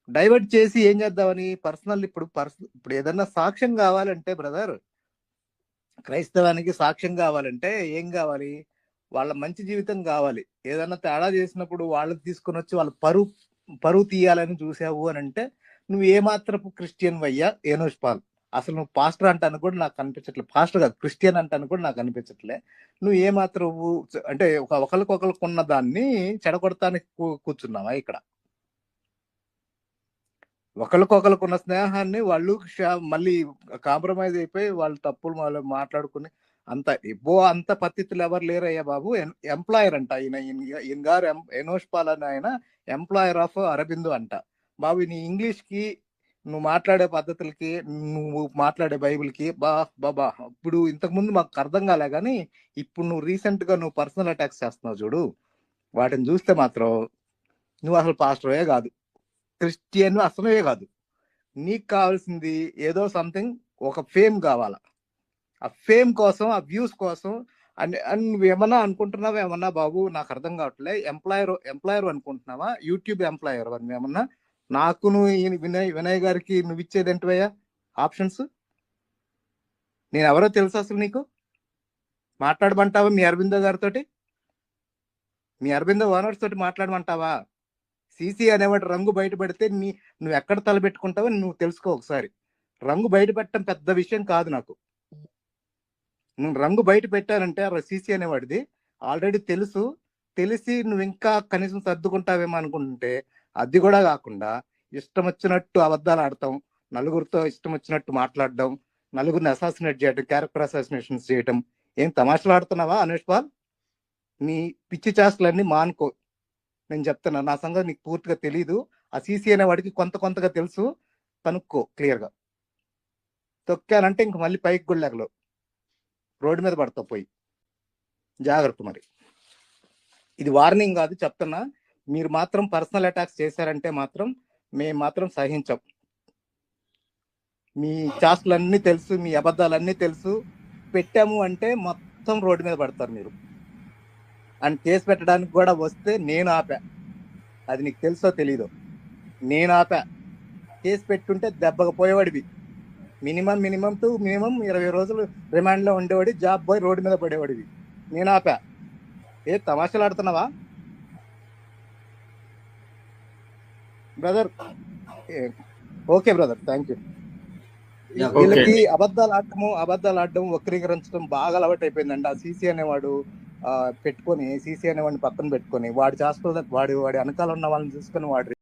Divert చేసి ఏం చేద్దామని పర్సనల్ ఇప్పుడు ఏదన్నా సాక్ష్యం కావాలంటే బ్రదర్, క్రైస్తవానికి సాక్ష్యం కావాలంటే ఏం కావాలి? వాళ్ళ మంచి జీవితం కావాలి. ఏదన్నా తేడా చేసినప్పుడు వాళ్ళని తీసుకొని వచ్చి వాళ్ళ పరువు తీయాలని చూసావు అని అంటే నువ్వు ఏమాత్రపు క్రిస్టియన్ వయ్యా ఏనోష్ పాల్. అసలు నువ్వు పాస్టర్ అంటాను కూడా నాకు కనిపించట్లే. పాస్టర్ కాదు, క్రిస్టియన్ అంటాను కూడా నాకు కనిపించట్లే. నువ్వు ఏమాత్రం అంటే ఒకరికొకరికున్న దాన్ని చెడగొడతానికి కూర్చున్నావా ఇక్కడ? ఒకరికొకరికున్న స్నేహాన్ని వాళ్ళు మళ్ళీ కాంప్రమైజ్ అయిపోయి వాళ్ళు తప్పులు వాళ్ళు మాట్లాడుకుని అంత పద్ధతులు ఎవరు లేరయ్యా బాబు. ఎంప్లాయర్ అంట ఈయన గారు, ఎనోష్ పాల్ అని ఆయన ఎంప్లాయర్ ఆఫ్ అరబిందో అంట. బాబు నీ ఇంగ్లీష్ కి, నువ్వు మాట్లాడే పద్ధతులకి, నువ్వు మాట్లాడే బైబిల్కి బాబా ఇప్పుడు ఇంతకు ముందు మాకు అర్థం కాలే, కానీ ఇప్పుడు నువ్వు రీసెంట్ గా నువ్వు పర్సనల్ అటాక్స్ చేస్తున్నావు చూడు, వాటిని చూస్తే మాత్రం నువ్వు అసలు పాస్టరే కాదు, క్రిస్టియన్ అసలే కాదు. నీకు కావాల్సింది ఏదో సంథింగ్, ఒక ఫేమ్ కావాలా. ఆ ఫేమ్ కోసం, ఆ వ్యూస్ కోసం నువ్వు ఏమన్నా అనుకుంటున్నావా? ఏమన్నా బాబు నాకు అర్థం కావట్లే. ఎంప్లాయర్ అనుకుంటున్నావా? యూట్యూబ్ ఎంప్లాయర్ ఏమన్నా? నాకు నువ్వు వినయ్ గారికి నువ్వు ఇచ్చేది ఏంటివయ్యా ఆప్షన్స్? నేను ఎవరో తెలుసు అసలు నీకు? మాట్లాడమంటావా మీ అరవిందో గారితో, మీ అరవిందో ఓనర్స్ తోటి మాట్లాడమంటావా? సీసీ అనేవాడు రంగు బయట పెడితే నువ్వు ఎక్కడ తలబెట్టుకుంటావో నువ్వు తెలుసుకో ఒకసారి. రంగు బయట పెట్టడం పెద్ద విషయం కాదు నాకు. నువ్వు రంగు బయట పెట్టానంటే సీసీ అనేవాడిది ఆల్రెడీ తెలిసి నువ్వు ఇంకా కనీసం సర్దుకుంటావేమో అనుకుంటుంటే అది కూడా కాకుండా ఇష్టం వచ్చినట్టు అబద్ధాలు ఆడటం, నలుగురితో ఇష్టం వచ్చినట్టు మాట్లాడడం, నలుగురిని అసాసినేట్ చేయడం, క్యారెక్టర్ అసాసినేషన్స్ చేయటం. ఏం తమాషలు ఆడుతున్నావా అనుష్ పాల్? నీ పిచ్చి చేష్టలన్నీ మానుకో. నేను చెప్తున్నా, నా సంగతి నీకు పూర్తిగా తెలీదు. ఆ సీసీ అనే వాడికి కొంతగా తెలుసు, కనుక్కో క్లియర్గా. తొక్కానంటే ఇంక మళ్ళీ పైకి గుళ్ళెగలో రోడ్డు మీద పడతావు పోయి. జాగ్రత్త. మరి ఇది వార్నింగ్ కాదు, చెప్తున్నా. మీరు మాత్రం పర్సనల్ అటాక్స్ చేశారంటే మాత్రం మేము మాత్రం సహించాం. మీ చాస్టులన్నీ తెలుసు, మీ అబద్ధాలన్నీ తెలుసు. పెట్టాము అంటే మొత్తం రోడ్డు మీద పడతారు మీరు. అండ్ కేసు పెట్టడానికి కూడా వస్తే నేను ఆపా. అది నీకు తెలుసో తెలీదో, నేను ఆపా. కేసు పెట్టుంటే దెబ్బగా పోయేవాడివి. మినిమం 20 రోజులు రిమాండ్ లో ఉండేవాడి, జాబ్ పోయి రోడ్డు మీద పడేవాడివి. నేను ఆపా. ఏ తమాషాలు ఆడుతున్నావా brother? Okay brother, thank you. వీళ్ళకి అబద్ధాలు ఆడటం, వక్రీకరించడం బాగా అలవాటు అయిపోయిందండి. ఆ సీసీ అనేవాడు సీసీ అనేవాడిని పక్కన పెట్టుకొని వాడి చేస్తూ వాడి వెనకాల ఉన్న వాళ్ళని చూసుకొని వాడు